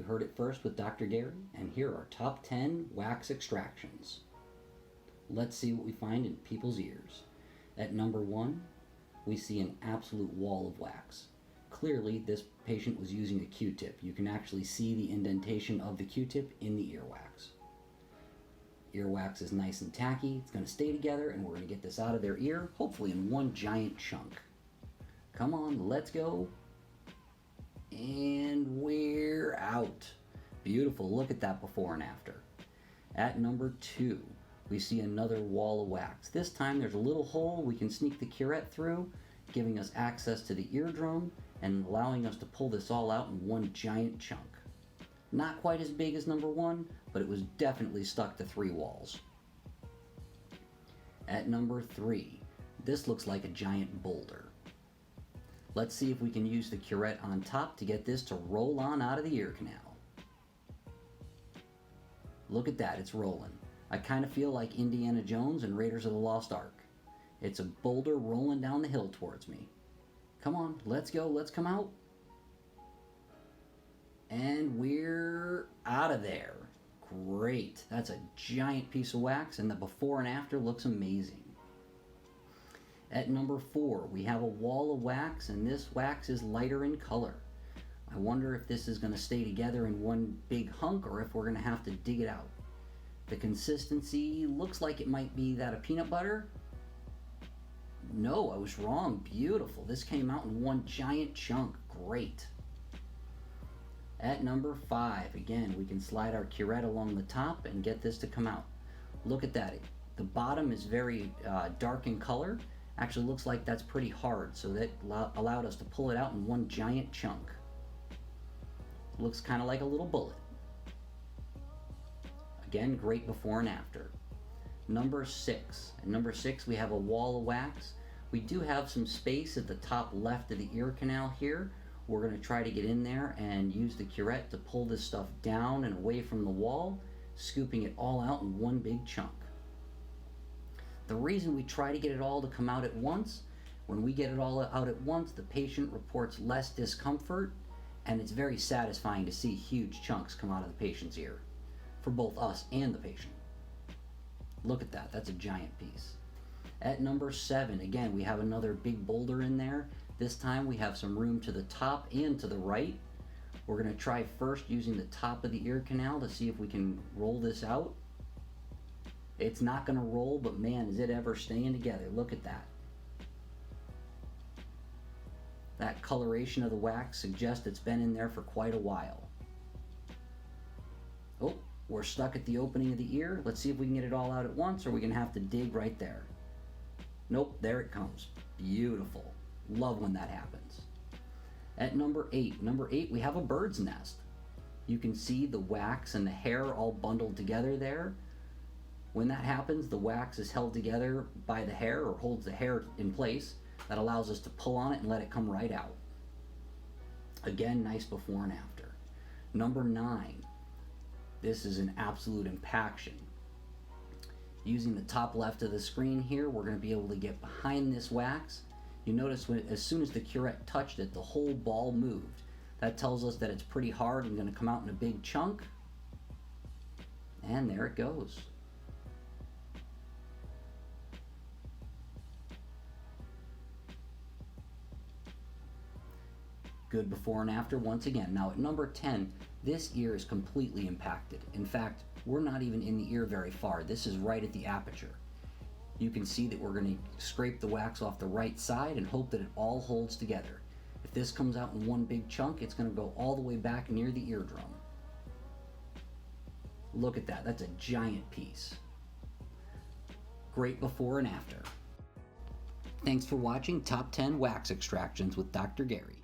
heard it first with Dr. Gary, and here are top 10 wax extractions. Let's see what we find in people's ears. At number 1, we see an absolute wall of wax. Clearly, this patient was using a Q-tip. You can actually see the indentation of the Q-tip in the earwax. Earwax is nice and tacky. It's going to stay together, and we're going to get this out of their ear, hopefully in one giant chunk. Come on, let's go. And we're out. Beautiful. Look at that before and after. At number 2, we see another wall of wax. This time there's a little hole we can sneak the curette through, giving us access to the eardrum and allowing us to pull this all out in one giant chunk. Not quite as big as number 1, but it was definitely stuck to 3 walls. At number 3, this looks like a giant boulder. Let's see if we can use the curette on top to get this to roll on out of the ear canal. Look at that, it's rolling. I kind of feel like Indiana Jones and Raiders of the Lost Ark. It's a boulder rolling down the hill towards me. Come on, let's go, let's come out. And we're out of there. Great, that's a giant piece of wax, and the before and after looks amazing. At number 4, we have a wall of wax, and this wax is lighter in color. I wonder if this is going to stay together in one big hunk or if we're going to have to dig it out. The consistency looks like it might be that of peanut butter. No, I was wrong. Beautiful. This came out in one giant chunk. Great. At number 5, again, we can slide our curette along the top and get this to come out. Look at that. The bottom is very dark in color. Actually looks like that's pretty hard, so that allowed us to pull it out in one giant chunk. Looks kind of like a little bullet. Again, great before and after. Number 6. At number 6, we have a wall of wax. We do have some space at the top left of the ear canal here. We're going to try to get in there and use the curette to pull this stuff down and away from the wall, scooping it all out in one big chunk. The reason we try to get it all to come out at once, when we get it all out at once, the patient reports less discomfort, and it's very satisfying to see huge chunks come out of the patient's ear, for both us and the patient. Look at that, that's a giant piece. At number 7, again, we have another big boulder in there. This time we have some room to the top and to the right. We're going to try first using the top of the ear canal to see if we can roll this out. It's not going to roll, but man, is it ever staying together. Look at that. That coloration of the wax suggests it's been in there for quite a while. Oh, we're stuck at the opening of the ear. Let's see if we can get it all out at once, or we're going to have to dig right there. Nope, there it comes. Beautiful. Love when that happens. At number 8, we have a bird's nest. You can see the wax and the hair all bundled together there. When that happens, the wax is held together by the hair, or holds the hair in place. That allows us to pull on it and let it come right out. Again, nice before and after. Number 9. This is an absolute impaction. Using the top left of the screen here, we're going to be able to get behind this wax. You notice as soon as the curette touched it, the whole ball moved. That tells us that it's pretty hard and going to come out in a big chunk. And there it goes. Good before and after once again. Now at number 10, this ear is completely impacted. In fact, we're not even in the ear very far. This is right at the aperture. You can see that we're going to scrape the wax off the right side and hope that it all holds together. If this comes out in one big chunk, it's going to go all the way back near the eardrum. Look at that. That's a giant piece. Great before and after. Thanks for watching Top 10 Wax Extractions with Dr. Gary.